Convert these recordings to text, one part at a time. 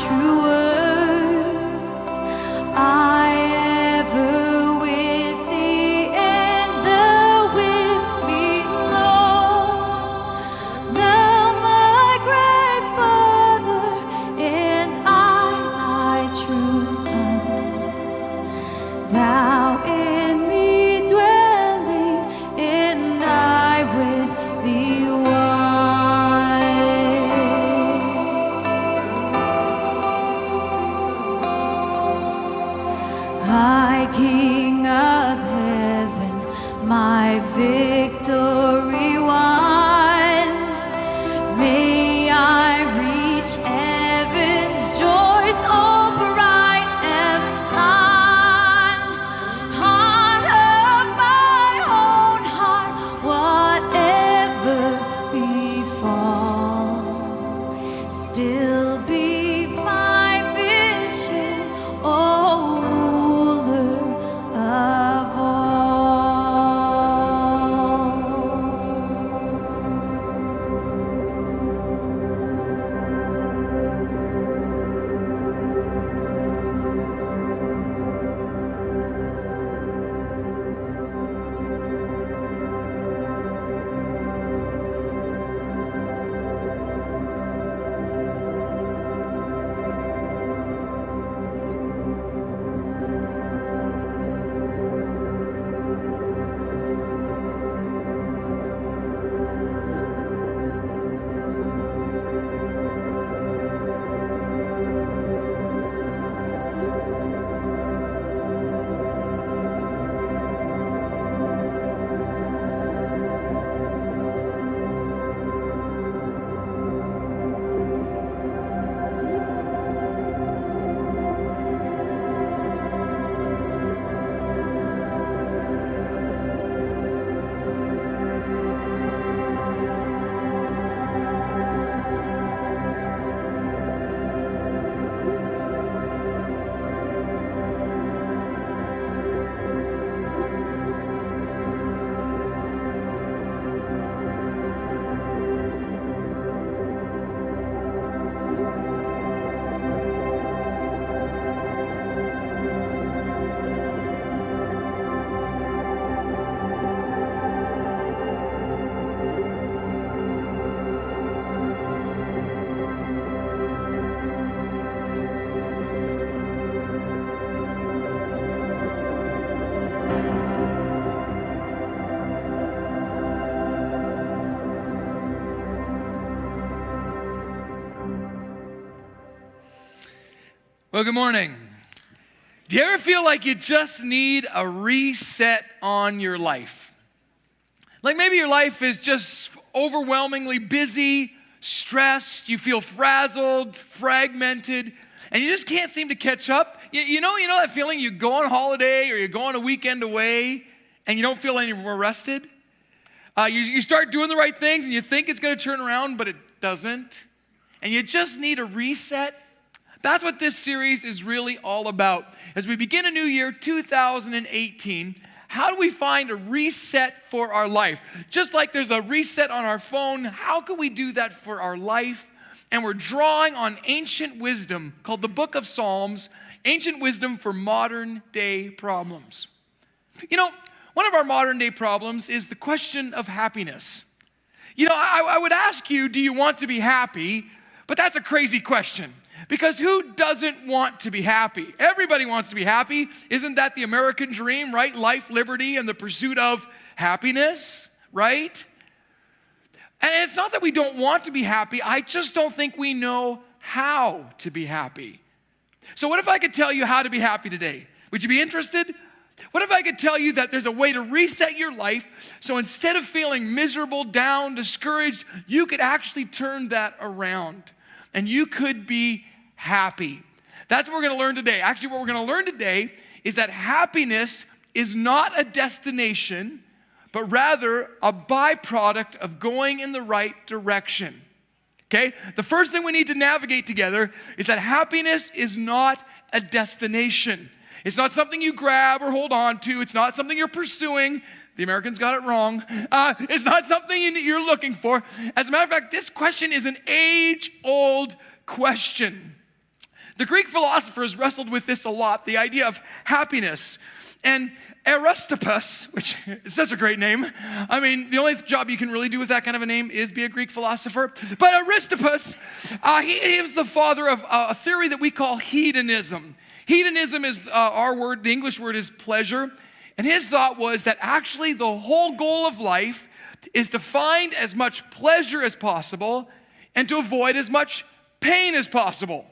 true word. I ever with thee, and thou with me, Lord. Thou my great Father, and I thy true Son. Thou in me dwelling, and I with thee one. High King of heaven, my victory won. May I reach heaven's joys, oh bright heaven's sun. Heart of my own heart, whatever befall, still be my vision, oh ruler of all. Well, good morning. Do you ever feel like you just need a reset on your life? Like maybe your life is just overwhelmingly busy, stressed, you feel frazzled, fragmented, and you just can't seem to catch up. You know that feeling you go on holiday or you go on a weekend away and you don't feel any more rested? You start doing the right things and you think it's going to turn around, but it doesn't. And you just need a reset. That's what this series is really all about. As we begin a new year, 2018, how do we find a reset for our life? Just like there's a reset on our phone, how can we do that for our life? And we're drawing on ancient wisdom called the Book of Psalms, ancient wisdom for modern day problems. You know, one of our modern day problems is the question of happiness. You know, I would ask you, do you want to be happy? But that's a crazy question. Because who doesn't want to be happy? Everybody wants to be happy. Isn't that the American dream, right? Life, liberty, and the pursuit of happiness, right? And it's not that we don't want to be happy. I just don't think we know how to be happy. So what if I could tell you how to be happy today? Would you be interested? What if I could tell you that there's a way to reset your life so instead of feeling miserable, down, discouraged, you could actually turn that around and you could be happy. That's what we're going to learn today. Actually, what we're going to learn today is that happiness is not a destination, but rather a byproduct of going in the right direction. Okay? The first thing we need to navigate together is that happiness is not a destination. It's not something you grab or hold on to. It's not something you're pursuing. The Americans got it wrong. It's not something you're looking for. As a matter of fact, this question is an age-old question. The Greek philosophers wrestled with this a lot, the idea of happiness. And Aristippus, which is such a great name. I mean, the only job you can really do with that kind of a name is be a Greek philosopher. But Aristippus, he was the father of a theory that we call hedonism. Hedonism is our word, the English word is pleasure. And his thought was that actually the whole goal of life is to find as much pleasure as possible and to avoid as much pain as possible.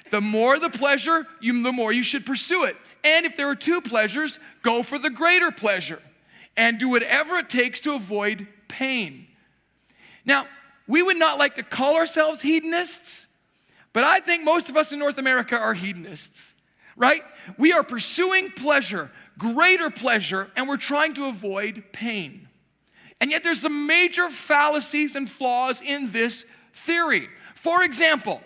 The more the pleasure, the more you should pursue it. And if there are two pleasures, go for the greater pleasure and do whatever it takes to avoid pain. Now, we would not like to call ourselves hedonists, but I think most of us in North America are hedonists, right? We are pursuing pleasure, greater pleasure, and we're trying to avoid pain. And yet there's some major fallacies and flaws in this theory. For example,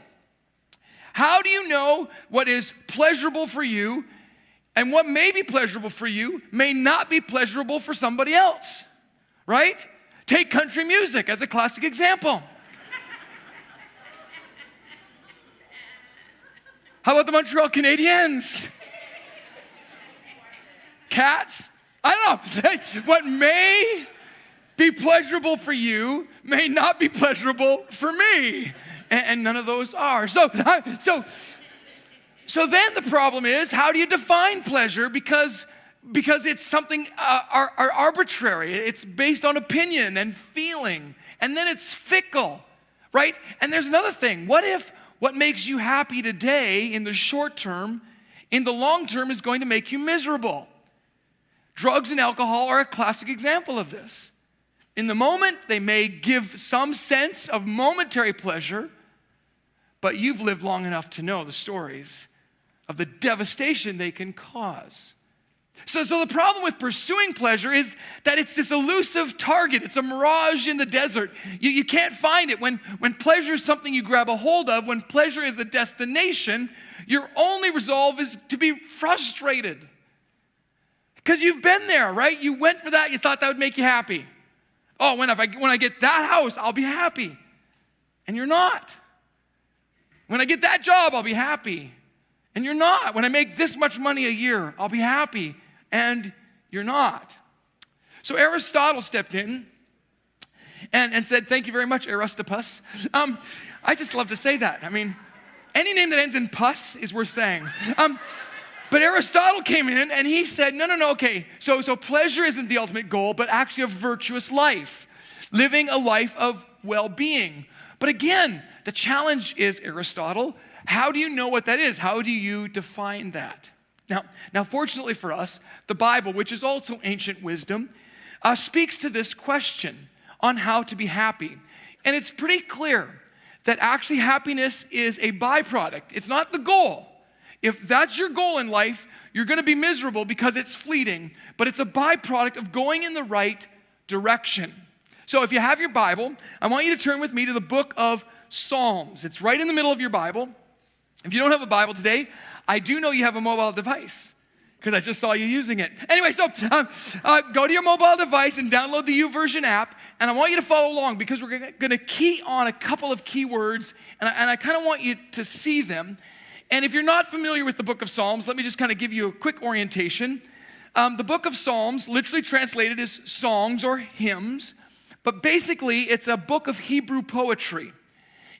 how do you know what is pleasurable for you and what may be pleasurable for you may not be pleasurable for somebody else, right? Take country music as a classic example. How about the Montreal Canadiens? Cats? I don't know. Hey, what may be pleasurable for you may not be pleasurable for me. And none of those are. So then the problem is, how do you define pleasure? Because it's something arbitrary. It's based on opinion and feeling. And then it's fickle, right? And there's another thing. What if what makes you happy today in the short term, in the long term is going to make you miserable? Drugs and alcohol are a classic example of this. In the moment, they may give some sense of momentary pleasure, but you've lived long enough to know the stories of the devastation they can cause. So the problem with pursuing pleasure is that it's this elusive target. It's a mirage in the desert. You can't find it. When pleasure is something you grab a hold of, when pleasure is a destination, your only resolve is to be frustrated. Because you've been there, right? You went for that. You thought that would make you happy. Oh, when I get that house, I'll be happy. And you're not. When I get that job, I'll be happy. And you're not. When I make this much money a year, I'll be happy. And you're not. So Aristotle stepped in and said, thank you very much, Aristippus. I just love to say that. I mean, any name that ends in pus is worth saying. But Aristotle came in and he said, no, okay. So pleasure isn't the ultimate goal, but actually a virtuous life. Living a life of well-being. But again, the challenge is, Aristotle, how do you know what that is? How do you define that? Now, fortunately for us, the Bible, which is also ancient wisdom, speaks to this question on how to be happy. And it's pretty clear that actually happiness is a byproduct. It's not the goal. If that's your goal in life, you're going to be miserable because it's fleeting, but it's a byproduct of going in the right direction. So if you have your Bible, I want you to turn with me to the book of Psalms. It's right in the middle of your Bible. If you don't have a Bible today, I do know you have a mobile device because I just saw you using it. Anyway, so go to your mobile device and download the YouVersion app, and I want you to follow along because we're going to key on a couple of key words, and I kind of want you to see them. And if you're not familiar with the book of Psalms, let me just kind of give you a quick orientation. The book of Psalms, literally translated as songs or hymns, but basically it's a book of Hebrew poetry.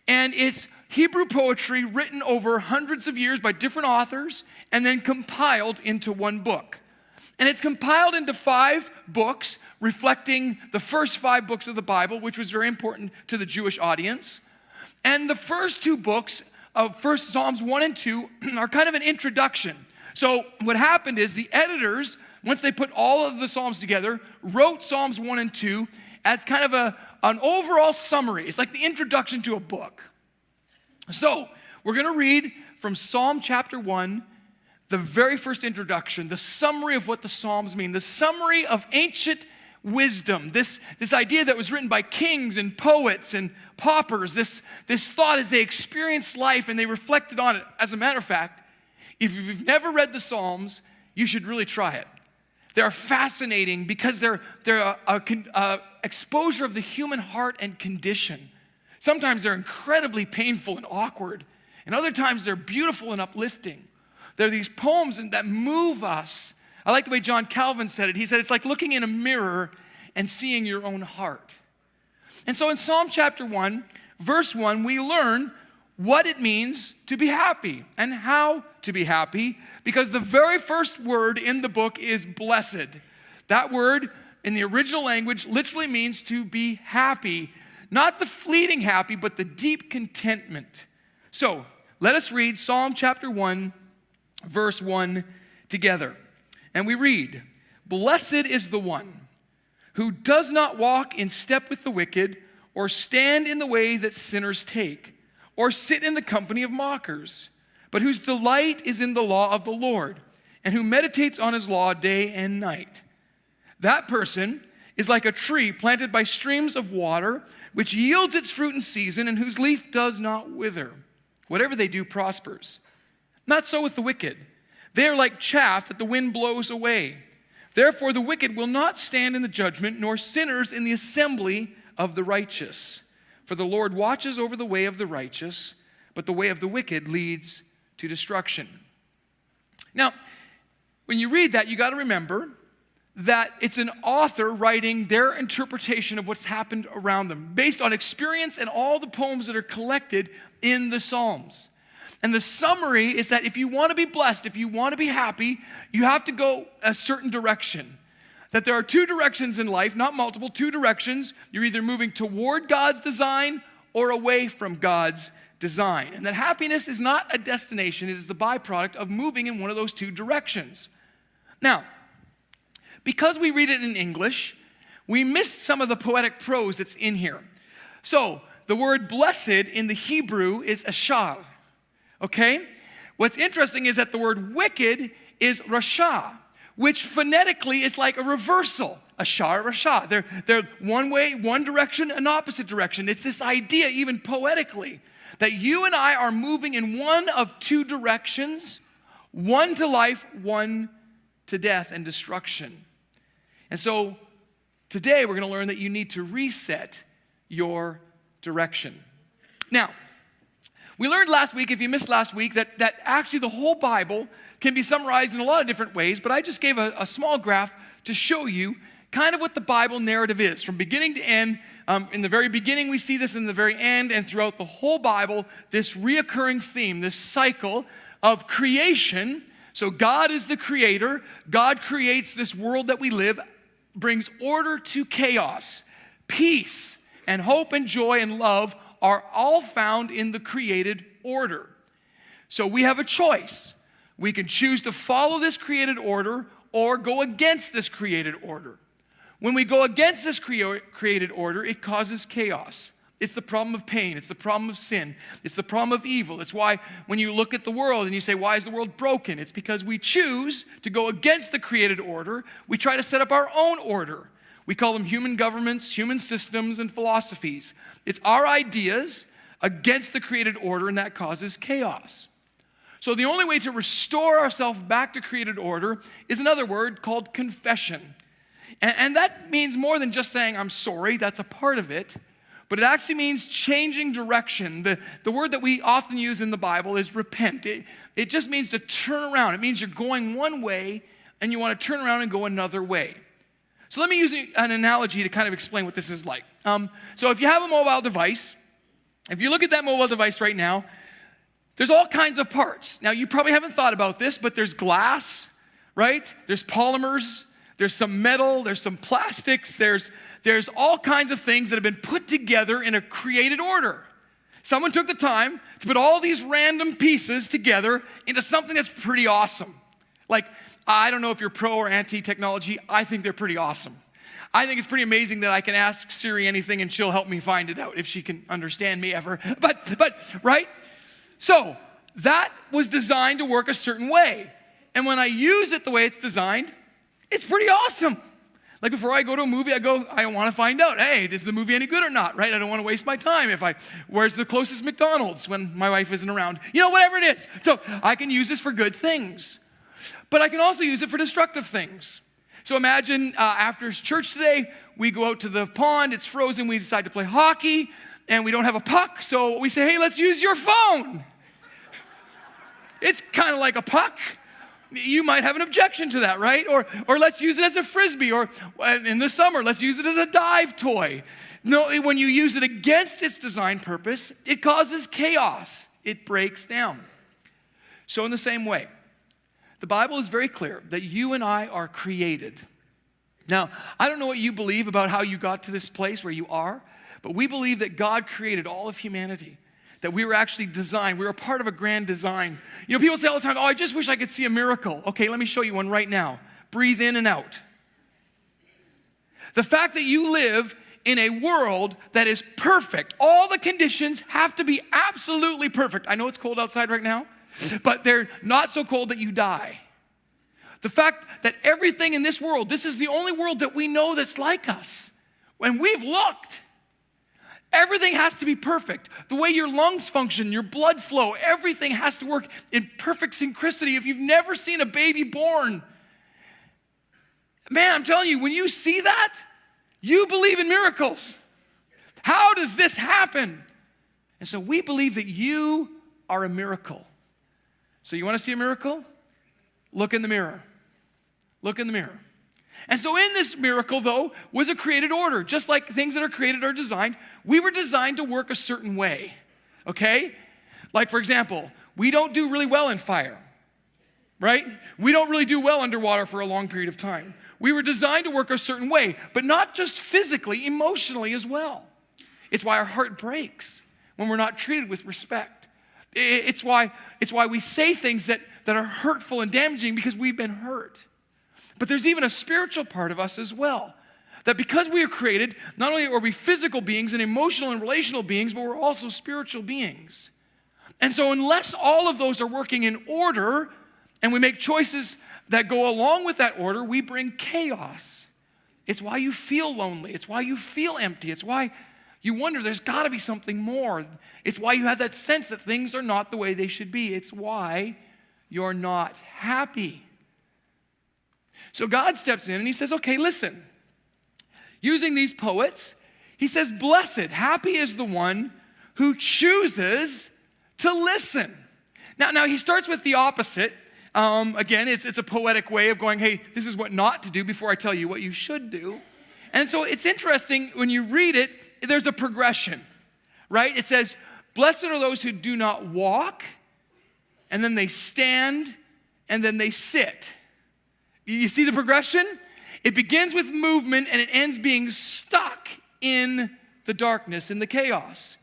And it's Hebrew poetry written over hundreds of years by different authors and then compiled into one book. And it's compiled into 5 books reflecting the first 5 books of the Bible, which was very important to the Jewish audience. And the first 2 books of First Psalms 1 and 2 are kind of an introduction. So what happened is the editors, once they put all of the Psalms together, wrote Psalms 1 and 2 as kind of an overall summary. It's like the introduction to a book. So we're going to read from Psalm chapter 1, the very first introduction, the summary of what the Psalms mean, the summary of ancient wisdom, this idea that was written by kings and poets and paupers, this thought as they experienced life and they reflected on it. As a matter of fact, if you've never read the Psalms, you should really try it. They're fascinating because they're a exposure of the human heart and condition. Sometimes they're incredibly painful and awkward, And other times they're beautiful and uplifting. They're these poems that move us. I like the way John Calvin said it. He said it's like looking in a mirror and seeing your own heart. And so in Psalm chapter 1, verse 1, we learn what it means to be happy and how to be happy, because the very first word in the book is blessed. That word in the original language literally means to be happy, not the fleeting happy, but the deep contentment. So let us read Psalm chapter 1, verse 1 together. And we read, "Blessed is the one who does not walk in step with the wicked, or stand in the way that sinners take, or sit in the company of mockers, but whose delight is in the law of the Lord, and who meditates on his law day and night. That person is like a tree planted by streams of water, which yields its fruit in season, and whose leaf does not wither. Whatever they do prospers. Not so with the wicked. They are like chaff that the wind blows away. Therefore the wicked will not stand in the judgment, nor sinners in the assembly of the righteous. For the Lord watches over the way of the righteous, but the way of the wicked leads to destruction." Now, when you read that, you got to remember that it's an author writing their interpretation of what's happened around them, based on experience and all the poems that are collected in the Psalms. And the summary is that if you want to be blessed, if you want to be happy, you have to go a certain direction. That there are two directions in life, not multiple, two directions. You're either moving toward God's design or away from God's design. And that happiness is not a destination, it is the byproduct of moving in one of those two directions. Now, because we read it in English, we missed some of the poetic prose that's in here. So, the word blessed in the Hebrew is ashar, okay? What's interesting is that the word wicked is rasha, which phonetically is like a reversal, ashar, rasha. They're one way, one direction, an opposite direction. It's this idea, even poetically, that you and I are moving in one of two directions, one to life, one to death and destruction. And so today we're going to learn that you need to reset your direction. Now, we learned last week, if you missed last week, that actually the whole Bible can be summarized in a lot of different ways, but I just gave a small graph to show you kind of what the Bible narrative is, from beginning to end. In the very beginning, we see this, in the very end, and throughout the whole Bible, this reoccurring theme, this cycle of creation. So God is the creator. God creates this world that we live, brings order to chaos. Peace and hope and joy and love are all found in the created order. So we have a choice. We can choose to follow this created order or go against this created order. When we go against this created order, it causes chaos. It's the problem of pain. It's the problem of sin. It's the problem of evil. It's why when you look at the world and you say, why is the world broken? It's because we choose to go against the created order. We try to set up our own order. We call them human governments, human systems, and philosophies. It's our ideas against the created order, and that causes chaos. So the only way to restore ourselves back to created order is another word called confession. And that means more than just saying, I'm sorry. That's a part of it. But it actually means changing direction. The word that we often use in the Bible is repent. It just means to turn around. It means you're going one way and you want to turn around and go another way. So let me use an analogy to kind of explain what this is like. So if you have a mobile device, if you look at that mobile device right now, there's all kinds of parts. Now you probably haven't thought about this, but there's glass, right? There's polymers, there's some metal, there's some plastics, there's all kinds of things that have been put together in a created order. Someone took the time to put all these random pieces together into something that's pretty awesome. Like, I don't know if you're pro or anti-technology. I think they're pretty awesome. I think it's pretty amazing that I can ask Siri anything and she'll help me find it out if she can understand me ever. But right? So that was designed to work a certain way. And when I use it the way it's designed, it's pretty awesome. Like before I go to a movie, I want to find out, hey, is the movie any good or not, right? I don't want to waste my time where's the closest McDonald's when my wife isn't around? Whatever it is. So I can use this for good things. But I can also use it for destructive things. So imagine after church today, we go out to the pond, it's frozen, we decide to play hockey, and we don't have a puck, so we say, hey, let's use your phone, It's kind of like a puck. You might have an objection to that, right? Or let's use it as a frisbee, or in the summer, let's use it as a dive toy. No, when you use it against its design purpose, it causes chaos. It breaks down. So in the same way, the Bible is very clear that you and I are created. Now, I don't know what you believe about how you got to this place where you are, but we believe that God created all of humanity, that we were actually designed. We were part of a grand design. You know, people say all the time, oh, I just wish I could see a miracle. Okay, let me show you one right now. Breathe in and out. The fact that you live in a world that is perfect, all the conditions have to be absolutely perfect. I know it's cold outside right now, but they're not so cold that you die. The fact that everything in this world, this is the only world that we know that's like us. When we've looked, everything has to be perfect. The way your lungs function, your blood flow, everything has to work in perfect synchronicity. If you've never seen a baby born, man, I'm telling you, when you see that, you believe in miracles. How does this happen? And so we believe that you are a miracle. So you want to see a miracle? Look in the mirror. Look in the mirror. And so in this miracle, though, was a created order. Just like things that are created are designed, we were designed to work a certain way, okay? Like, for example, we don't do really well in fire, right? We don't really do well underwater for a long period of time. We were designed to work a certain way, but not just physically, emotionally as well. It's why our heart breaks when we're not treated with respect. It's why we say things that are hurtful and damaging, because we've been hurt. But there's even a spiritual part of us as well. That because we are created, not only are we physical beings and emotional and relational beings, but we're also spiritual beings. And so unless all of those are working in order, and we make choices that go along with that order, we bring chaos. It's why you feel lonely. It's why you feel empty. It's why you wonder there's got to be something more. It's why you have that sense that things are not the way they should be. It's why you're not happy. So God steps in and he says, okay, listen. Using these poets, he says, blessed, happy is the one who chooses to listen. Now he starts with the opposite. Again, it's a poetic way of going, hey, this is what not to do before I tell you what you should do. And so it's interesting when you read it, there's a progression, right? It says, blessed are those who do not walk, and then they stand, and then they sit. You see the progression? It begins with movement, and it ends being stuck in the darkness, in the chaos.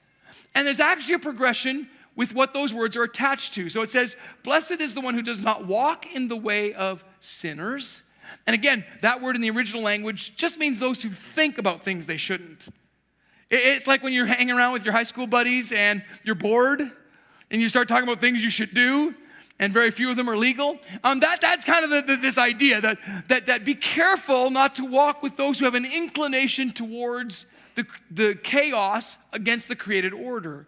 And there's actually a progression with what those words are attached to. So it says, blessed is the one who does not walk in the way of sinners. And again, that word in the original language just means those who think about things they shouldn't. It's like when you're hanging around with your high school buddies and you're bored and you start talking about things you should do, and very few of them are legal. That's kind of this idea that be careful not to walk with those who have an inclination towards the chaos against the created order.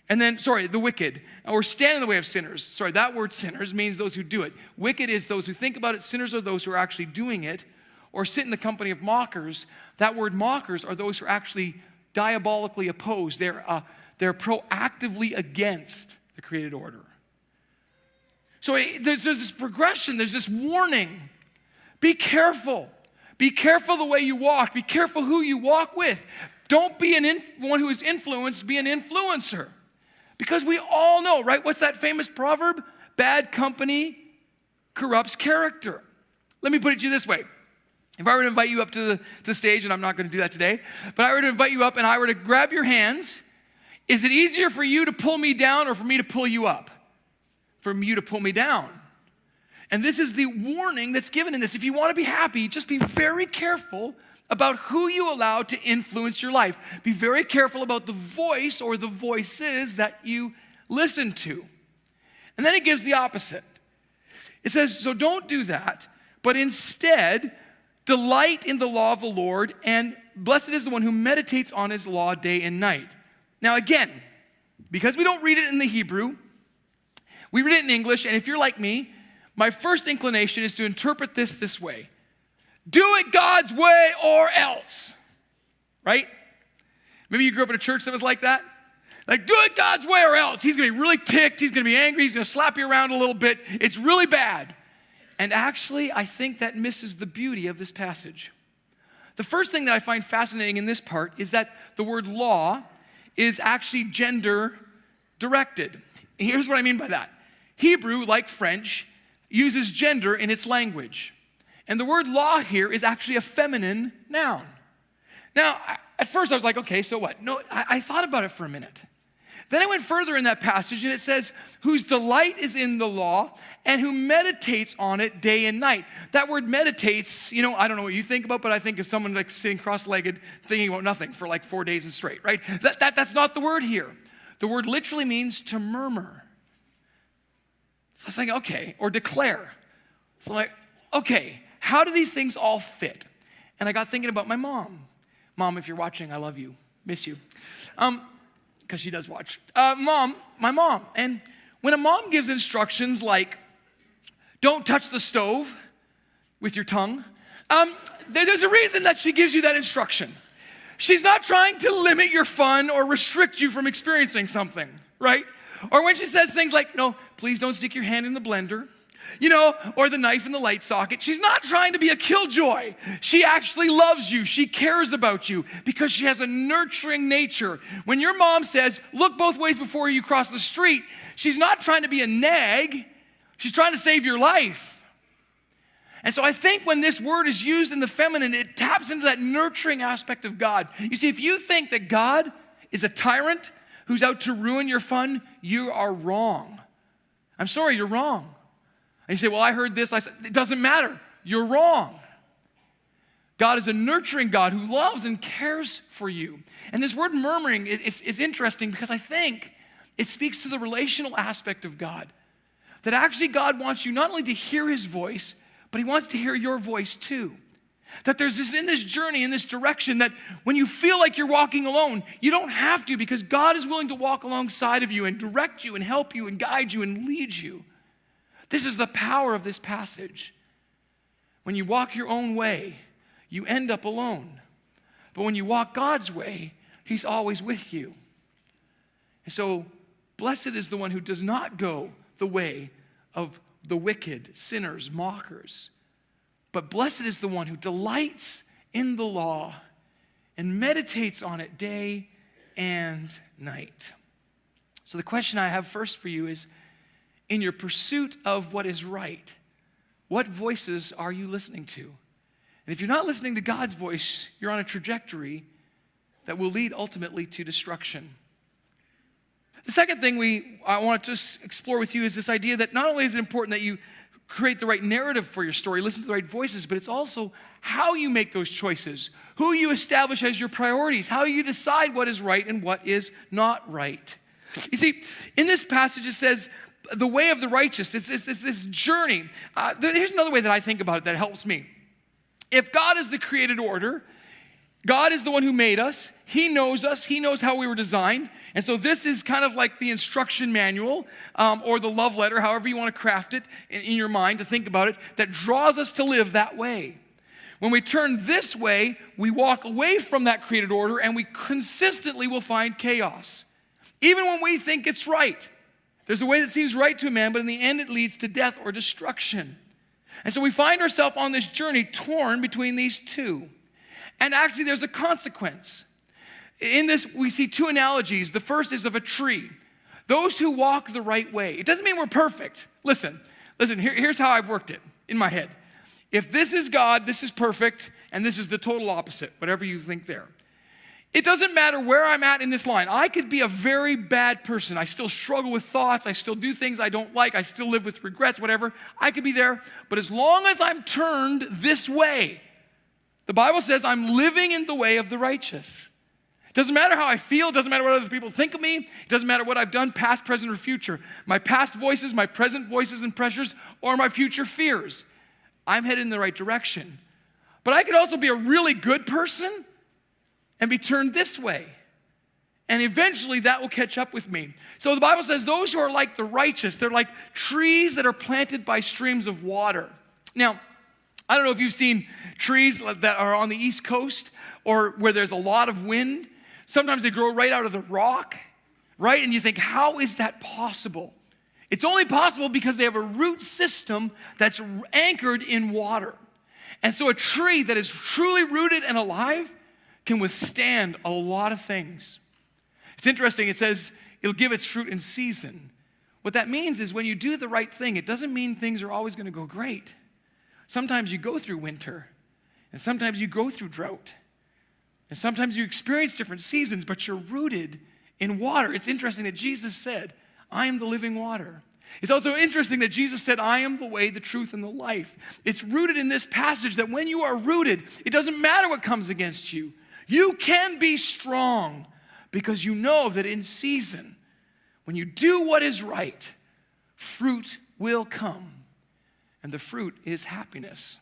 And then, the wicked, or stand in the way of sinners. That word sinners means those who do it. Wicked is those who think about it. Sinners are those who are actually doing it, or sit in the company of mockers. That word mockers are those who are actually diabolically opposed. They're proactively against the created order. So there's this progression, there's this warning. Be careful. Be careful the way you walk. Be careful who you walk with. Don't be one who is influenced, be an influencer. Because we all know, right? What's that famous proverb? Bad company corrupts character. Let me put it to you this way. If I were to invite you up to the stage, and I'm not going to do that today, but I were to invite you up and I were to grab your hands, is it easier for you to pull me down or for me to pull you up? For you to pull me down. And this is the warning that's given in this. If you want to be happy, just be very careful about who you allow to influence your life. Be very careful about the voice or the voices that you listen to. And then it gives the opposite. It says, so don't do that, but instead delight in the law of the Lord, and blessed is the one who meditates on his law day and night. Now again, because we don't read it in the Hebrew, we read it in English, and if you're like me, my first inclination is to interpret this way. Do it God's way or else, right? Maybe you grew up in a church that was like that. Like, do it God's way or else. He's going to be really ticked. He's going to be angry. He's going to slap you around a little bit. It's really bad. And actually, I think that misses the beauty of this passage. The first thing that I find fascinating in this part is that the word law is actually gender directed. Here's what I mean by that. Hebrew, like French, uses gender in its language. And the word law here is actually a feminine noun. Now, at first I was like, okay, so what? No, I thought about it for a minute. Then I went further in that passage and it says, whose delight is in the law and who meditates on it day and night. That word meditates, I don't know what you think about, but I think of someone like sitting cross-legged thinking about nothing for like 4 days straight, right? That's not the word here. The word literally means to murmur. So I was thinking, okay, or declare. So I'm like, okay, how do these things all fit? And I got thinking about my mom. Mom, if you're watching, I love you, miss you. Because she does watch. My mom. And when a mom gives instructions like, don't touch the stove with your tongue, there's a reason that she gives you that instruction. She's not trying to limit your fun or restrict you from experiencing something, right? Or when she says things like, no, please don't stick your hand in the blender, or the knife in the light socket. She's not trying to be a killjoy. She actually loves you. She cares about you because she has a nurturing nature. When your mom says, look both ways before you cross the street, she's not trying to be a nag. She's trying to save your life. And so I think when this word is used in the feminine, it taps into that nurturing aspect of God. You see, if you think that God is a tyrant who's out to ruin your fun, you are wrong. I'm sorry, you're wrong. And you say, well, I heard this. I said, it doesn't matter. You're wrong. God is a nurturing God who loves and cares for you. And this word murmuring is interesting because I think it speaks to the relational aspect of God. That actually God wants you not only to hear his voice, but he wants to hear your voice too. That there's this in this journey, in this direction, that when you feel like you're walking alone, you don't have to because God is willing to walk alongside of you and direct you and help you and guide you and lead you. This is the power of this passage. When you walk your own way, you end up alone. But when you walk God's way, he's always with you. And so, blessed is the one who does not go the way of the wicked, sinners, mockers. But blessed is the one who delights in the law and meditates on it day and night. So the question I have first for you is, in your pursuit of what is right, what voices are you listening to? And if you're not listening to God's voice, you're on a trajectory that will lead ultimately to destruction. The second thing I want to just explore with you is this idea that not only is it important that you create the right narrative for your story, listen to the right voices, but it's also how you make those choices, who you establish as your priorities, how you decide what is right and what is not right. You see, in this passage it says, the way of the righteous, it's this journey. Here's another way that I think about it that helps me. If God is the created order, God is the one who made us, he knows us, he knows how we were designed, and so this is kind of like the instruction manual or the love letter, however you want to craft it in your mind to think about it, that draws us to live that way. When we turn this way, we walk away from that created order and we consistently will find chaos. Even when we think it's right. There's a way that seems right to a man, but in the end it leads to death or destruction. And so we find ourselves on this journey torn between these two. And actually there's a consequence. In this, we see two analogies. The first is of a tree. Those who walk the right way. It doesn't mean we're perfect. Listen, here's how I've worked it in my head. If this is God, this is perfect, and this is the total opposite, whatever you think there. It doesn't matter where I'm at in this line. I could be a very bad person. I still struggle with thoughts. I still do things I don't like. I still live with regrets, whatever. I could be there. But as long as I'm turned this way, the Bible says I'm living in the way of the righteous. It doesn't matter how I feel. It doesn't matter what other people think of me. It doesn't matter what I've done, past, present, or future. My past voices, my present voices and pressures, or my future fears. I'm headed in the right direction. But I could also be a really good person and be turned this way. And eventually that will catch up with me. So the Bible says those who are like the righteous, they're like trees that are planted by streams of water. Now, I don't know if you've seen trees that are on the East Coast or where there's a lot of wind. Sometimes they grow right out of the rock, right? And you think, how is that possible? It's only possible because they have a root system that's anchored in water. And so a tree that is truly rooted and alive can withstand a lot of things. It's interesting, it says it'll give its fruit in season. What that means is when you do the right thing, it doesn't mean things are always going to go great. Sometimes you go through winter, and sometimes you go through drought, and sometimes you experience different seasons, but you're rooted in water. It's interesting that Jesus said, I am the living water. It's also interesting that Jesus said, I am the way, the truth, and the life. It's rooted in this passage that when you are rooted, it doesn't matter what comes against you. You can be strong because you know that in season, when you do what is right, fruit will come. And the fruit is happiness.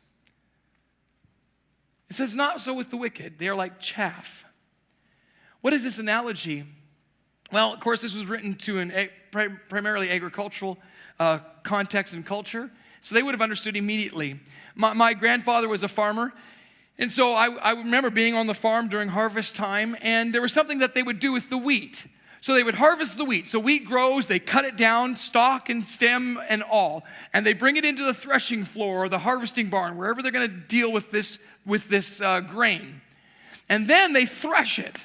It says, not so with the wicked. They are like chaff. What is this analogy? Well, of course, this was written to an primarily agricultural context and culture, so they would have understood immediately. My grandfather was a farmer, and so I remember being on the farm during harvest time, and there was something that they would do with the wheat. So they would harvest the wheat. So wheat grows, they cut it down, stalk and stem and all, and they bring it into the threshing floor or the harvesting barn, wherever they're going to deal with this grain. And then they thresh it,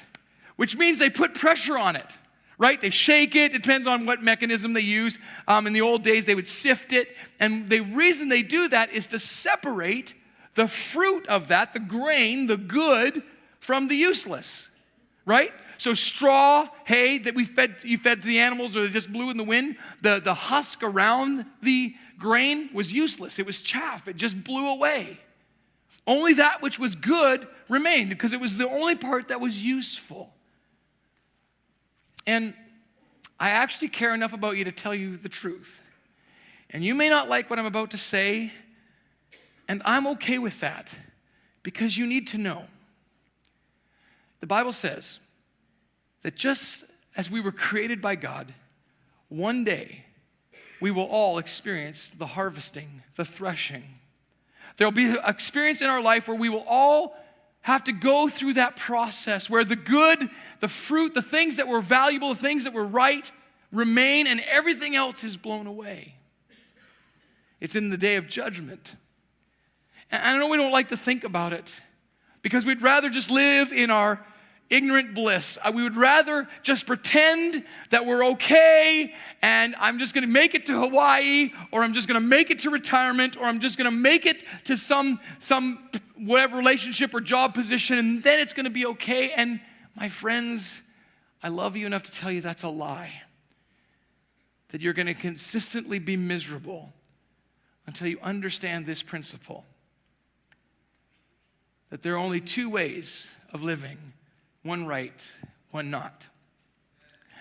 which means they put pressure on it, right? They shake it. It depends on what mechanism they use. In the old days, they would sift it. And the reason they do that is to separate the fruit of that, the grain, the good, from the useless, right? So straw, hay that you fed to the animals or they just blew in the wind, the husk around the grain was useless. It was chaff. It just blew away. Only that which was good remained because it was the only part that was useful. And I actually care enough about you to tell you the truth. And you may not like what I'm about to say, and I'm okay with that because you need to know. The Bible says that just as we were created by God, one day we will all experience the harvesting, the threshing. There will be an experience in our life where we will all have to go through that process where the good, the fruit, the things that were valuable, the things that were right remain and everything else is blown away. It's in the day of judgment. And I know we don't like to think about it because we'd rather just live in our ignorant bliss. We would rather just pretend that we're okay and I'm just going to make it to Hawaii or I'm just going to make it to retirement or I'm just going to make it to some whatever relationship or job position and then it's going to be okay. And my friends, I love you enough to tell you that's a lie. That you're going to consistently be miserable until you understand this principle. That there are only two ways of living. One right, one not.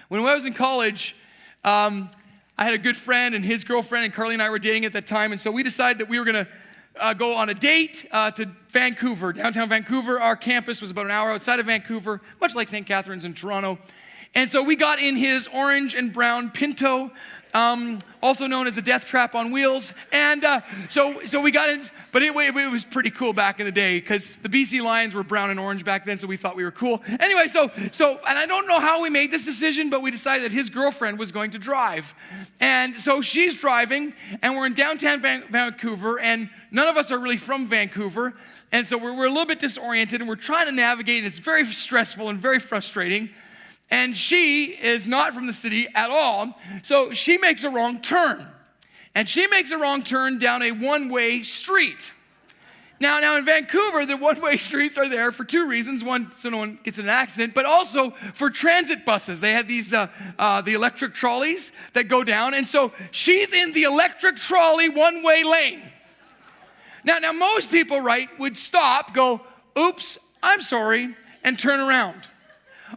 When I was in college, I had a good friend and his girlfriend, and Carly and I were dating at that time, and so we decided that we were going to go on a date to Vancouver, downtown Vancouver. Our campus was about an hour outside of Vancouver, much like St. Catharines in Toronto. And so we got in his orange and brown Pinto, also known as a death trap on wheels. And so we got in, but it was pretty cool back in the day because the BC Lions were brown and orange back then, so we thought we were cool. Anyway, so and I don't know how we made this decision, but we decided that his girlfriend was going to drive. And so she's driving, and we're in downtown Vancouver, and none of us are really from Vancouver. And so we're a little bit disoriented, and we're trying to navigate, and it's very stressful and very frustrating. And she is not from the city at all, so she makes a wrong turn. And she makes a wrong turn down a one-way street. Now in Vancouver, the one-way streets are there for two reasons. One, so no one gets in an accident, but also for transit buses. They have these, the electric trolleys that go down, and so she's in the electric trolley one-way lane. Now most people, right, would stop, go, oops, I'm sorry, and turn around.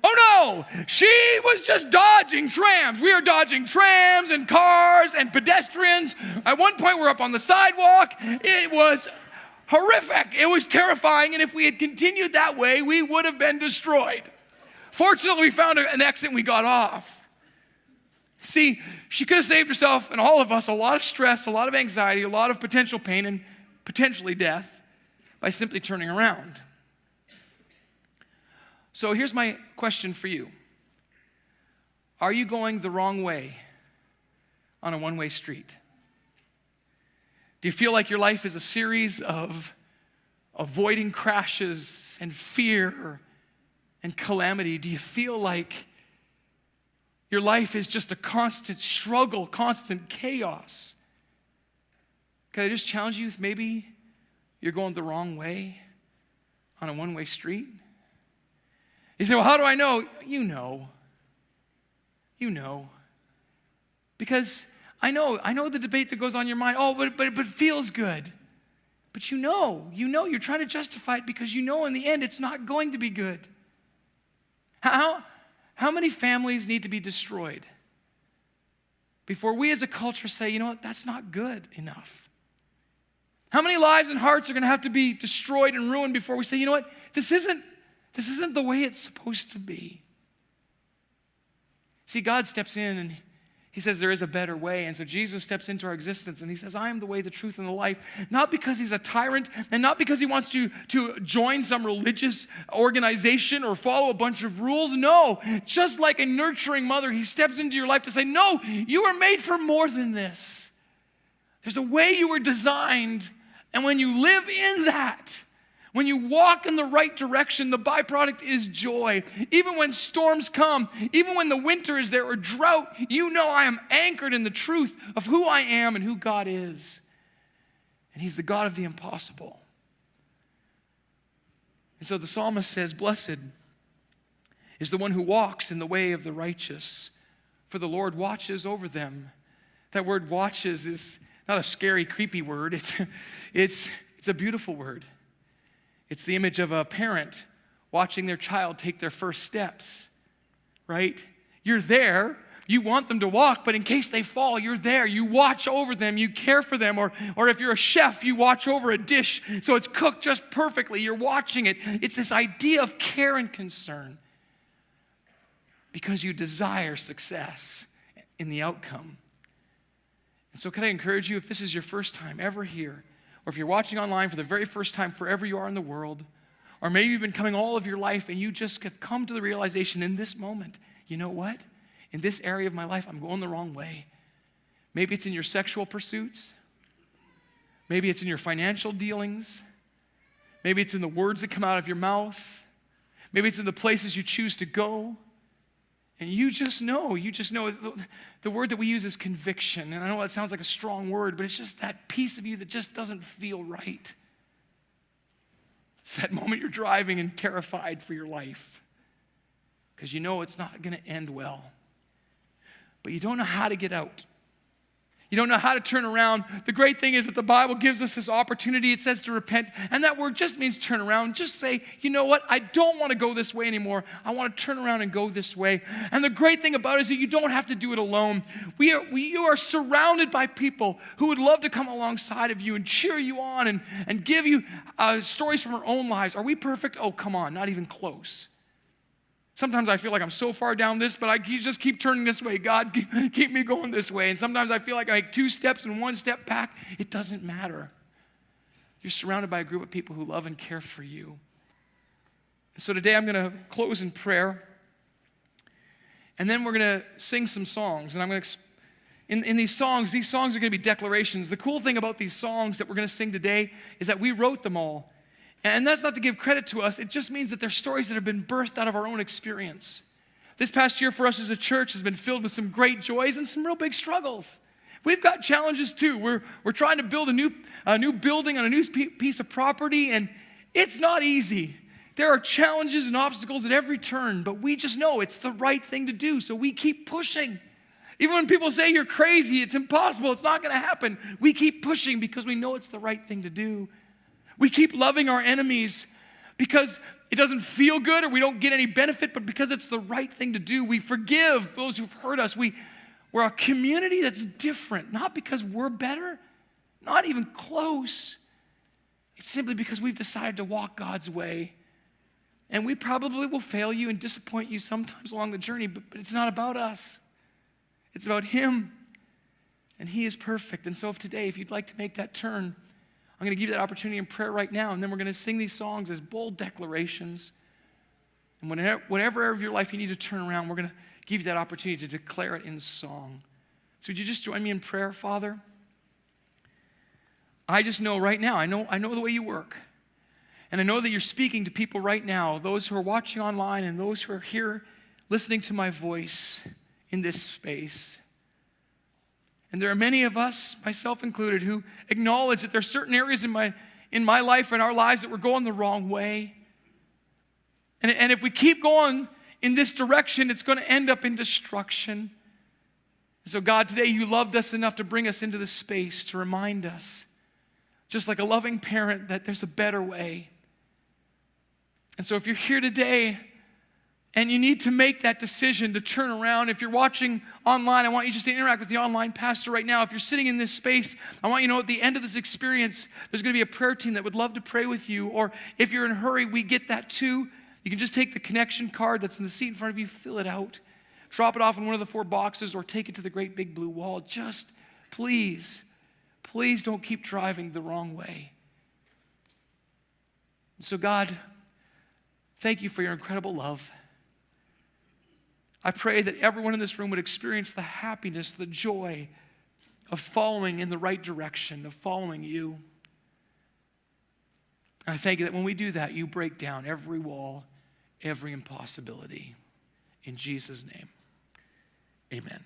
Oh no, she was just dodging trams. We were dodging trams and cars and pedestrians. At one point, we're up on the sidewalk. It was horrific. It was terrifying. And if we had continued that way, we would have been destroyed. Fortunately, we found an exit and we got off. See, she could have saved herself and all of us a lot of stress, a lot of anxiety, a lot of potential pain, and potentially death by simply turning around. So here's my question for you. Are you going the wrong way on a one-way street? Do you feel like your life is a series of avoiding crashes and fear and calamity? Do you feel like your life is just a constant struggle, constant chaos? Can I just challenge you if maybe you're going the wrong way on a one-way street? You say, well, how do I know? You know. You know. Because I know the debate that goes on in your mind. Oh, but it feels good. But you know, you're trying to justify it because you know in the end it's not going to be good. How many families need to be destroyed before we as a culture say, you know what, that's not good enough? How many lives and hearts are going to have to be destroyed and ruined before we say, you know what, this isn't the way it's supposed to be? See, God steps in and he says there is a better way. And so Jesus steps into our existence and he says, I am the way, the truth, and the life. Not because he's a tyrant and not because he wants you to join some religious organization or follow a bunch of rules. No, just like a nurturing mother, he steps into your life to say, no, you were made for more than this. There's a way you were designed. And when you live in that, when you walk in the right direction, the byproduct is joy. Even when storms come, even when the winter is there or drought, you know I am anchored in the truth of who I am and who God is. And he's the God of the impossible. And so the psalmist says, blessed is the one who walks in the way of the righteous, for the Lord watches over them. That word watches is not a scary, creepy word. It's a beautiful word. It's the image of a parent watching their child take their first steps, right? You're there. You want them to walk, but in case they fall, you're there. You watch over them. You care for them. Or if you're a chef, you watch over a dish so it's cooked just perfectly. You're watching it. It's this idea of care and concern because you desire success in the outcome. And so can I encourage you, if this is your first time ever here, or if you're watching online for the very first time, wherever you are in the world, or maybe you've been coming all of your life and you just have come to the realization in this moment, you know what? In this area of my life, I'm going the wrong way. Maybe it's in your sexual pursuits. Maybe it's in your financial dealings. Maybe it's in the words that come out of your mouth. Maybe it's in the places you choose to go. And you just know. The word that we use is conviction. And I know that sounds like a strong word, but it's just that piece of you that just doesn't feel right. It's that moment you're driving and terrified for your life because you know it's not going to end well. But you don't know how to get out. You don't know how to turn around. The great thing is that the Bible gives us this opportunity. It says to repent, and that word just means turn around. Just say, you know what? I don't want to go this way anymore. I want to turn around and go this way. And the great thing about it is that you don't have to do it alone. You are surrounded by people who would love to come alongside of you and cheer you on and give you stories from our own lives. Are we perfect? Oh, come on, not even close. Sometimes I feel like I'm so far down this, but I just keep turning this way. God, keep me going this way. And sometimes I feel like I make 2 steps and 1 step back. It doesn't matter. You're surrounded by a group of people who love and care for you. So today I'm going to close in prayer. And then we're going to sing some songs. And I'm going to, in these songs are going to be declarations. The cool thing about these songs that we're going to sing today is that we wrote them all. And that's not to give credit to us. It just means that they're stories that have been birthed out of our own experience. This past year for us as a church has been filled with some great joys and some real big struggles. We've got challenges too. We're trying to build a new building on a new piece of property, and it's not easy. There are challenges and obstacles at every turn, but we just know it's the right thing to do, so we keep pushing. Even when people say you're crazy, it's impossible, it's not going to happen, we keep pushing because we know it's the right thing to do. We keep loving our enemies because it doesn't feel good or we don't get any benefit, but because it's the right thing to do. We forgive those who've hurt us. We're a community that's different, not because we're better, not even close. It's simply because we've decided to walk God's way. And we probably will fail you and disappoint you sometimes along the journey, but it's not about us. It's about Him. And He is perfect. And so if you'd like to make that turn, I'm going to give you that opportunity in prayer right now, and then we're going to sing these songs as bold declarations. And whatever area of your life you need to turn around, we're going to give you that opportunity to declare it in song. So would you just join me in prayer, Father? I just know right now, I know the way you work. And I know that you're speaking to people right now, those who are watching online and those who are here listening to my voice in this space. And there are many of us, myself included, who acknowledge that there are certain areas in my life and our lives that we're going the wrong way. And if we keep going in this direction, it's going to end up in destruction. So God, today you loved us enough to bring us into this space to remind us, just like a loving parent, that there's a better way. And so if you're here today and you need to make that decision to turn around, if you're watching online, I want you just to interact with the online pastor right now. If you're sitting in this space, I want you to know at the end of this experience, there's going to be a prayer team that would love to pray with you. Or if you're in a hurry, we get that too. You can just take the connection card that's in the seat in front of you, fill it out, drop it off in one of the 4 boxes, or take it to the great big blue wall. Just please don't keep driving the wrong way. So God, thank you for your incredible love. I pray that everyone in this room would experience the happiness, the joy of following in the right direction, of following you. And I thank you that when we do that, you break down every wall, every impossibility. In Jesus' name, amen.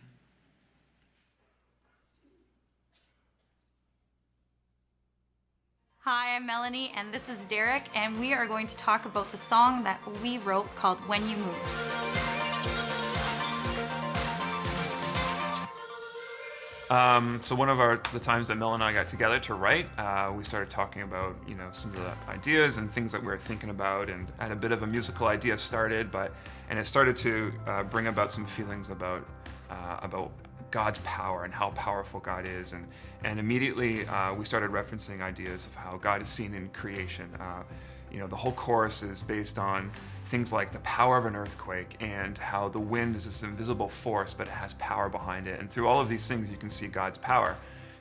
Hi, I'm Melanie, and this is Derek, and we are going to talk about the song that we wrote called When You Move. So one of the times that Mel and I got together to write, we started talking about, some of the ideas and things that we were thinking about, and had a bit of a musical idea started, and it started to bring about some feelings about God's power and how powerful God is, and immediately we started referencing ideas of how God is seen in creation. The whole chorus is based on things like the power of an earthquake and how the wind is this invisible force, but it has power behind it. And through all of these things, you can see God's power.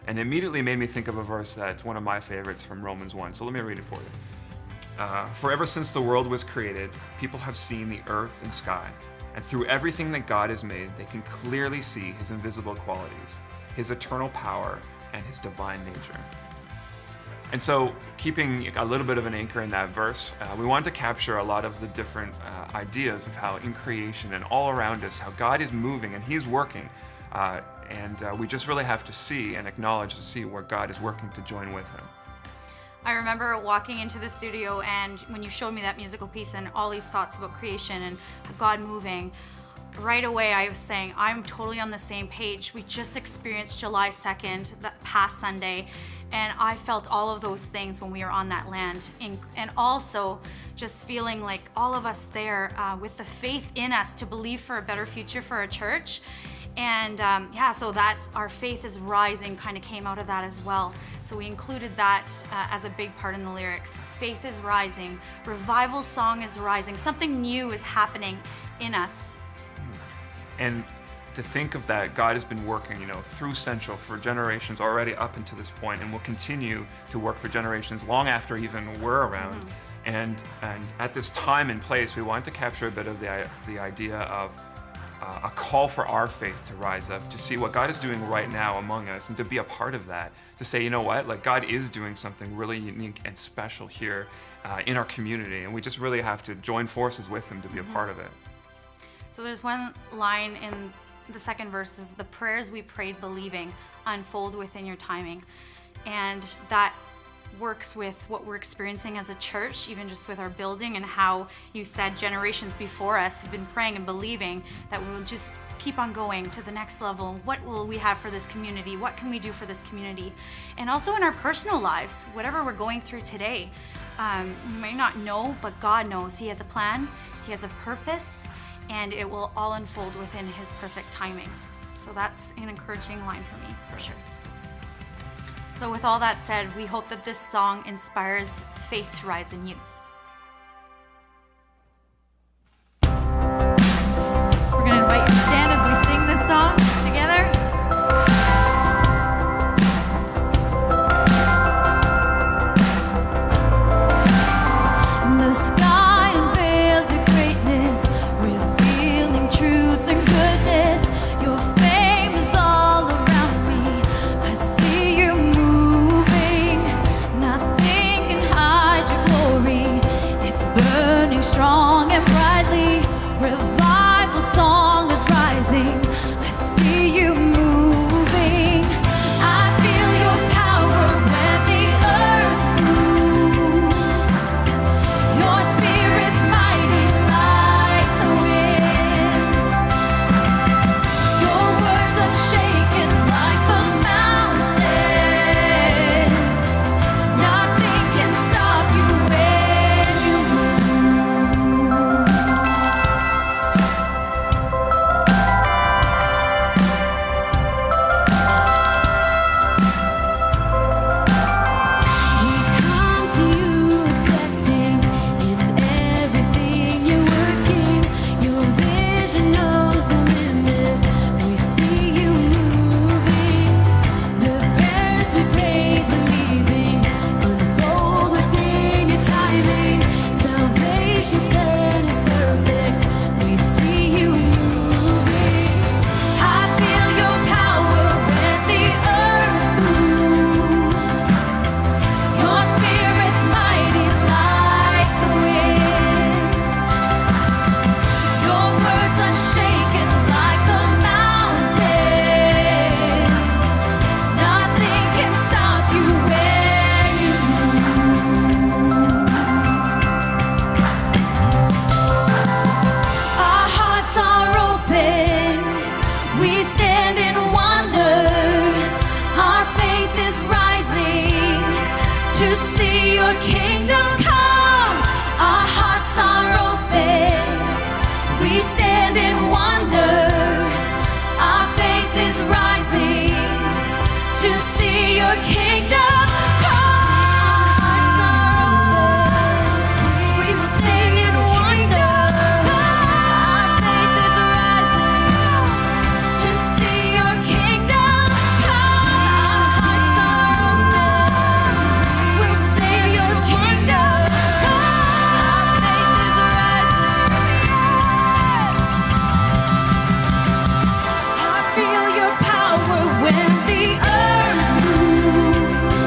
And it immediately made me think of a verse that's one of my favorites from Romans 1. So let me read it for you. For ever since the world was created, people have seen the earth and sky. And through everything that God has made, they can clearly see his invisible qualities, his eternal power, and his divine nature. And so, keeping a little bit of an anchor in that verse, we wanted to capture a lot of the different ideas of how in creation and all around us, how God is moving and he's working. And we just really have to see and acknowledge to see where God is working to join with him. I remember walking into the studio, and when you showed me that musical piece and all these thoughts about creation and God moving, right away I was saying, I'm totally on the same page. We just experienced July 2nd, that past Sunday, and I felt all of those things when we were on that land. And also just feeling like all of us there with the faith in us to believe for a better future for our church. And so that's our faith is rising kind of came out of that as well. So we included that as a big part in the lyrics. Faith is rising, revival song is rising, something new is happening in us. And to think of that, God has been working, through Central for generations already up until this point, and will continue to work for generations long after even we're around. Mm-hmm. And at this time and place, we want to capture a bit of the idea of a call for our faith to rise up, to see what God is doing right now among us, and to be a part of that, to say, you know what, like God is doing something really unique and special here in our community, and we just really have to join forces with him to be a part of it. So there's one line in the second verse is the prayers we prayed believing unfold within your timing. And that works with what we're experiencing as a church, even just with our building, and how you said generations before us have been praying and believing that we will just keep on going to the next level. What will we have for this community? What can we do for this community? And also in our personal lives, whatever we're going through today, we may not know, but God knows. He has a plan, he has a purpose, and it will all unfold within his perfect timing. So that's an encouraging line for me, for sure. So with all that said, we hope that this song inspires faith to rise in you. We're gonna invite you to stand as we sing this song together. The sky unveils your greatness, revealing truth and goodness. your kingdom come. Hearts are open. We sing in wonder. Our faith is rising to see your kingdom come. Our hearts are open. We sing your kingdom come. Our faith is rising. I feel your power when the earth moves.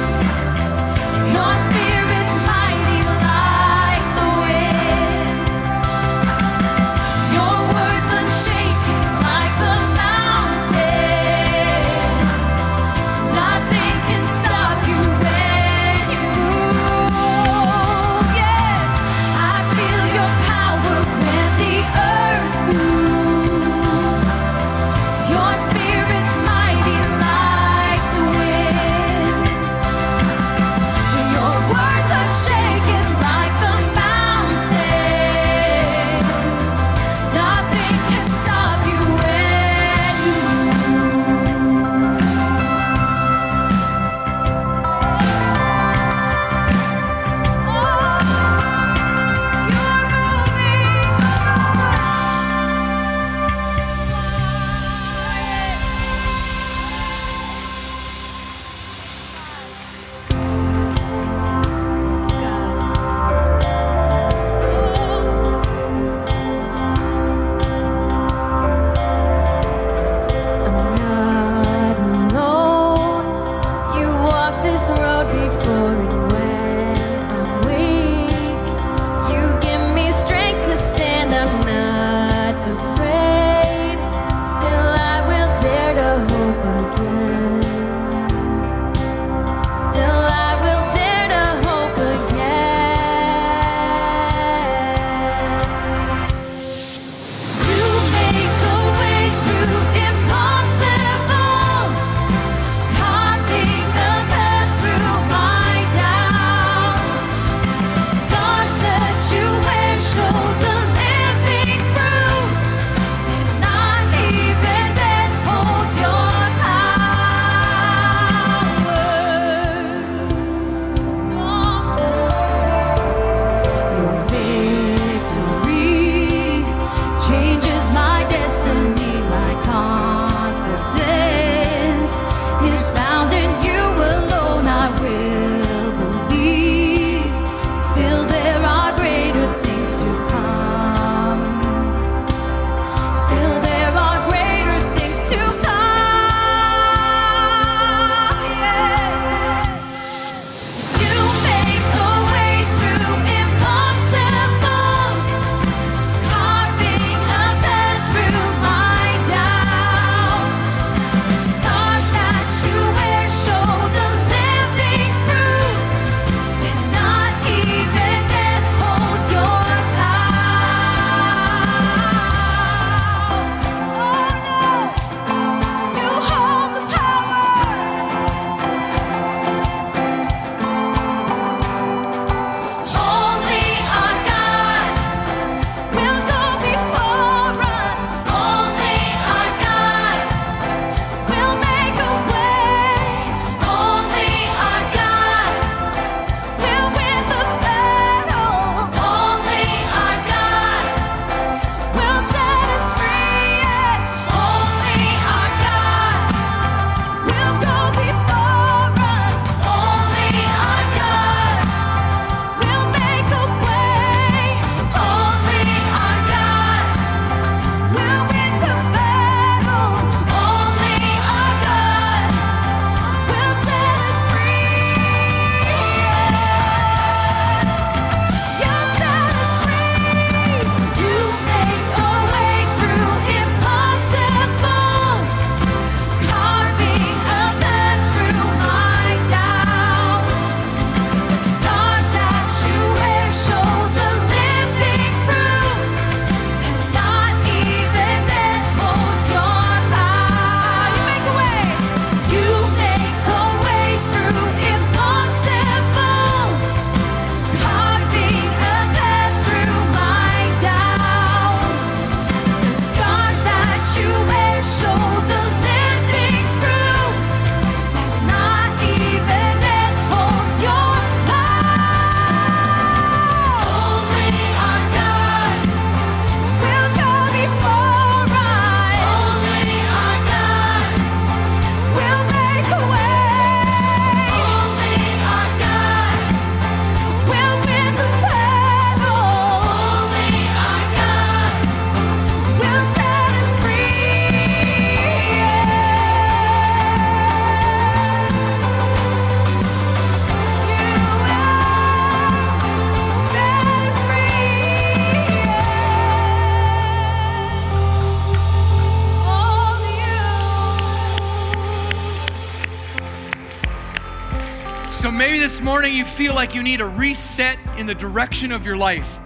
So maybe this morning you feel like you need a reset in the direction of your life.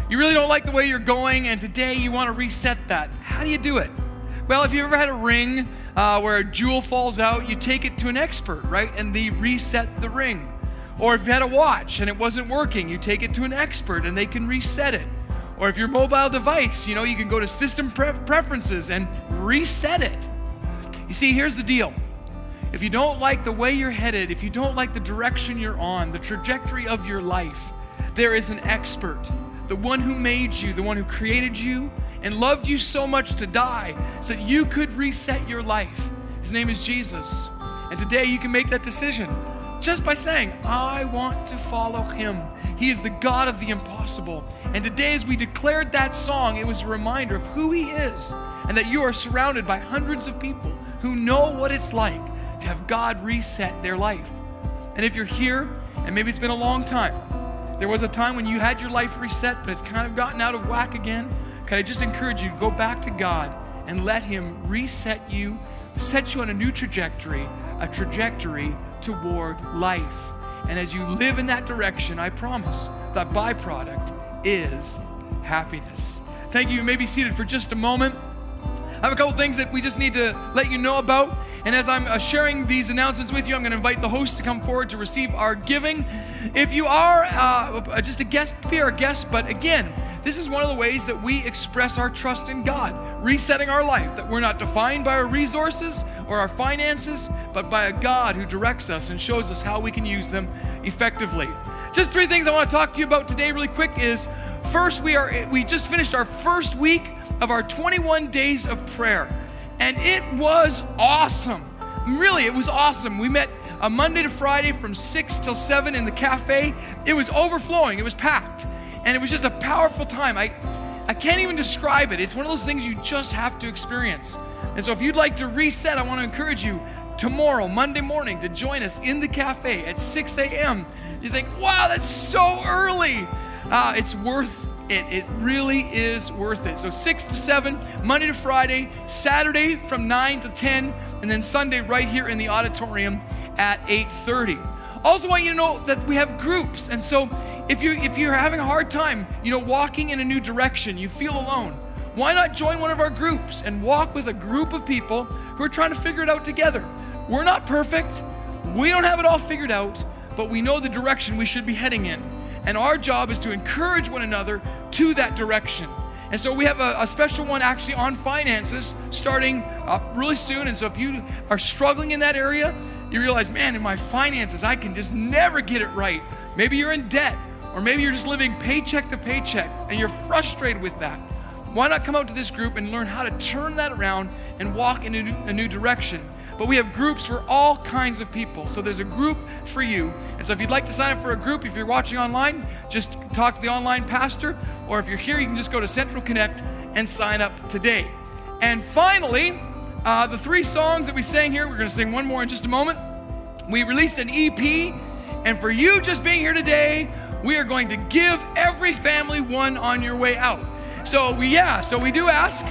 You really don't like the way you're going, and today you want to reset that. How do you do it? Well, if you ever had a ring where a jewel falls out, you take it to an expert, right? And they reset the ring. Or if you had a watch and it wasn't working, you take it to an expert and they can reset it. Or if your mobile device, you can go to system preferences and reset it. You see, here's the deal. If you don't like the way you're headed, if you don't like the direction you're on, the trajectory of your life, there is an expert, the one who made you, the one who created you and loved you so much to die so that you could reset your life. His name is Jesus. And today you can make that decision just by saying, I want to follow him. He is the God of the impossible. And today as we declared that song, it was a reminder of who he is and that you are surrounded by hundreds of people who know what it's like to have God reset their life. And if you're here, and maybe it's been a long time, there was a time when you had your life reset, but it's kind of gotten out of whack again, can I just encourage you to go back to God and let him reset you, set you on a new trajectory, a trajectory toward life. And as you live in that direction, I promise that byproduct is happiness. Thank you. You may be seated for just a moment. I have a couple things that we just need to let you know about. And as I'm sharing these announcements with you, I'm going to invite the host to come forward to receive our giving. If you are just a guest, be our guest. But again, this is one of the ways that we express our trust in God, resetting our life, that we're not defined by our resources or our finances, but by a God who directs us and shows us how we can use them effectively. Just 3 things I want to talk to you about today really quick is, first, we just finished our first week of our 21 days of prayer. And it was awesome. Really, it was awesome. We met Monday to Friday from 6 till 7 in the cafe. It was overflowing. It was packed. And it was just a powerful time. I can't even describe it. It's one of those things you just have to experience. And so if you'd like to reset, I want to encourage you tomorrow, Monday morning, to join us in the cafe at 6 a.m. You think, wow, that's so early. It's worth it. It really is worth it. So 6 to 7, Monday to Friday, Saturday from 9 to 10, and then Sunday right here in the auditorium at 8:30. Also want you to know that we have groups. And so if you're having a hard time, walking in a new direction, you feel alone, why not join one of our groups and walk with a group of people who are trying to figure it out together? We're not perfect. We don't have it all figured out, but we know the direction we should be heading in. And our job is to encourage one another to that direction. And so we have a special one actually on finances starting really soon. And so if you are struggling in that area, you realize, man, in my finances, I can just never get it right. Maybe you're in debt, or maybe you're just living paycheck to paycheck and you're frustrated with that. Why not come out to this group and learn how to turn that around and walk in a new direction? But we have groups for all kinds of people. So there's a group for you. And so if you'd like to sign up for a group, if you're watching online, just talk to the online pastor. Or if you're here, you can just go to Central Connect and sign up today. And finally, the 3 songs that we sang here, we're going to sing one more in just a moment. We released an EP. And for you just being here today, we are going to give every family one on your way out. So we do ask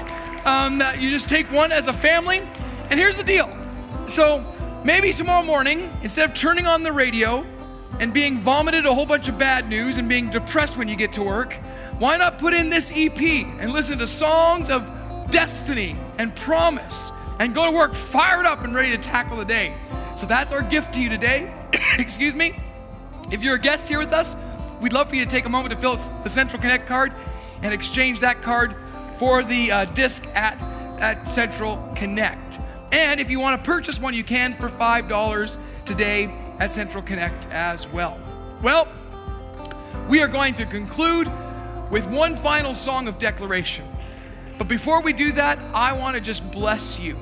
that you just take one as a family. And here's the deal. So maybe tomorrow morning, instead of turning on the radio and being vomited a whole bunch of bad news and being depressed when you get to work, why not put in this EP and listen to songs of destiny and promise and go to work fired up and ready to tackle the day? So that's our gift to you today. Excuse me. If you're a guest here with us, we'd love for you to take a moment to fill out the Central Connect card and exchange that card for the disc at Central Connect. And if you want to purchase one, you can for $5 today at Central Connect as well. Well, we are going to conclude with one final song of declaration. But before we do that, I want to just bless you.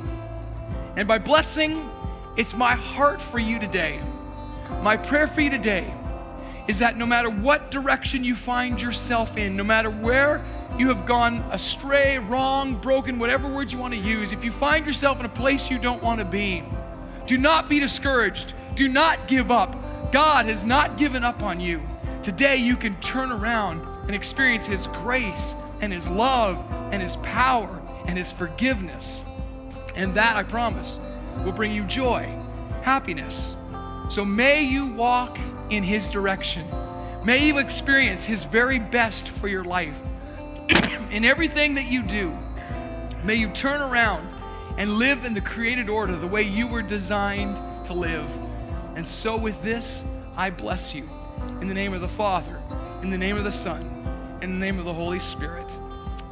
And by blessing, it's my heart for you today. My prayer for you today is that no matter what direction you find yourself in, no matter where you have gone astray, wrong, broken, whatever words you want to use, if you find yourself in a place you don't want to be, do not be discouraged. Do not give up. God has not given up on you. Today you can turn around and experience His grace and His love and His power and His forgiveness. And that, I promise, will bring you joy, happiness, So may you walk in his direction. May you experience his very best for your life. In everything that you do, may you turn around and live in the created order, the way you were designed to live. And so with this, I bless you. In the name of the Father, in the name of the Son, in the name of the Holy Spirit.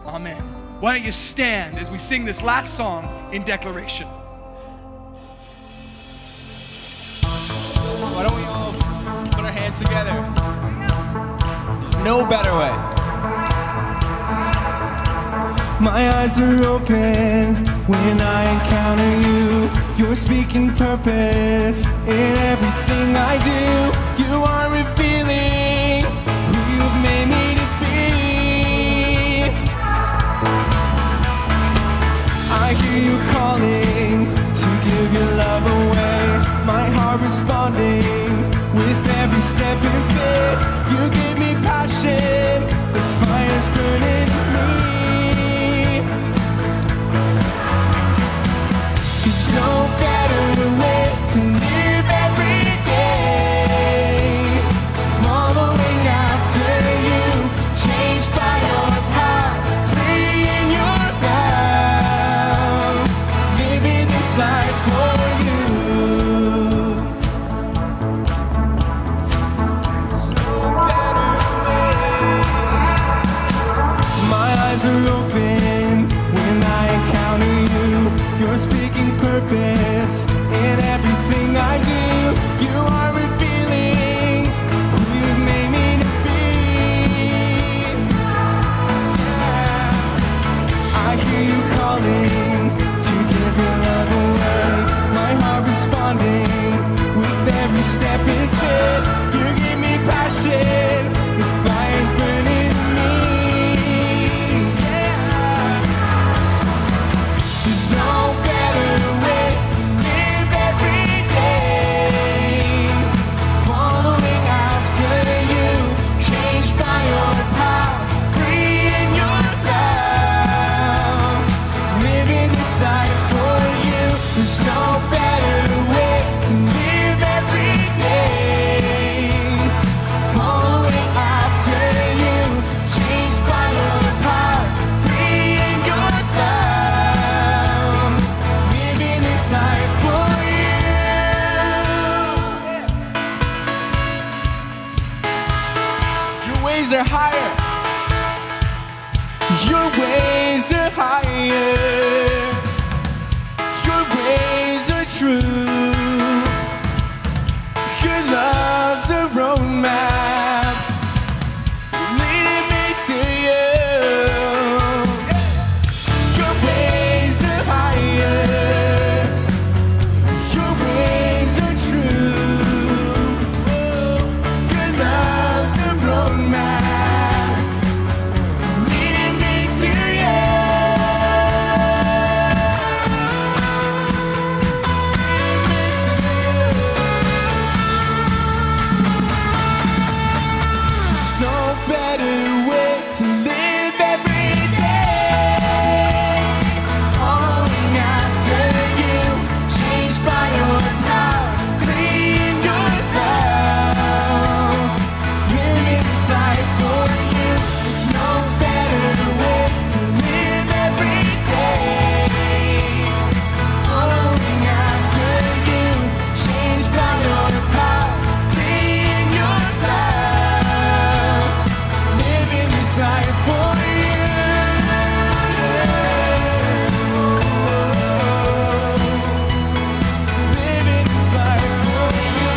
Amen. Why don't you stand as we sing this last song in declaration? Why don't we all put our hands together? There's no better way. My eyes are open when I encounter you. You're speaking purpose in everything I do. You are revealing who you've made me to be. I hear you calling to give your love away. My heart responding with every step in faith. You give me passion, the fire's burning in me. There's no better way to live every day. Following after you, changed by your power, free in your love, living inside for you. There's no better way. My eyes are open when I encounter you. You're speaking purpose in everything I do. You are revealing who you've made me to be. Yeah. I hear you calling to give your love away. My heart responding with every step in faith. You give me passion, the fire's burning in me. Yeah. There's no better way to live every day. Following after you, changed by your power, free in your love, living inside for you. There's no better way to live every day. Following after you, changed by your power, free in your love, living inside for you. Your ways are higher. Your ways are higher. Your ways are true. Your love's a roadmap leading me to you. Your ways are higher. Your ways are true. Your love's a roadmap leading me to you. Leading me to you. There's no better way to live every day. Following after you, changed by your power, free in your love, living inside for you. There's no better way to live every day. Following after you, changed by your power, free in your love, living inside for you. Living inside for you.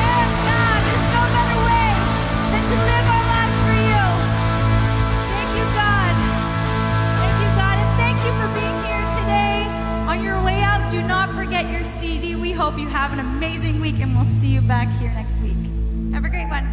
Yes, God, there's no better way than to live our lives for you. Thank you, God. Thank you, God. And thank you for being here today. On your way out, do not forget your CD. We hope you have an amazing week, and we'll see you back here next week. Have a great one.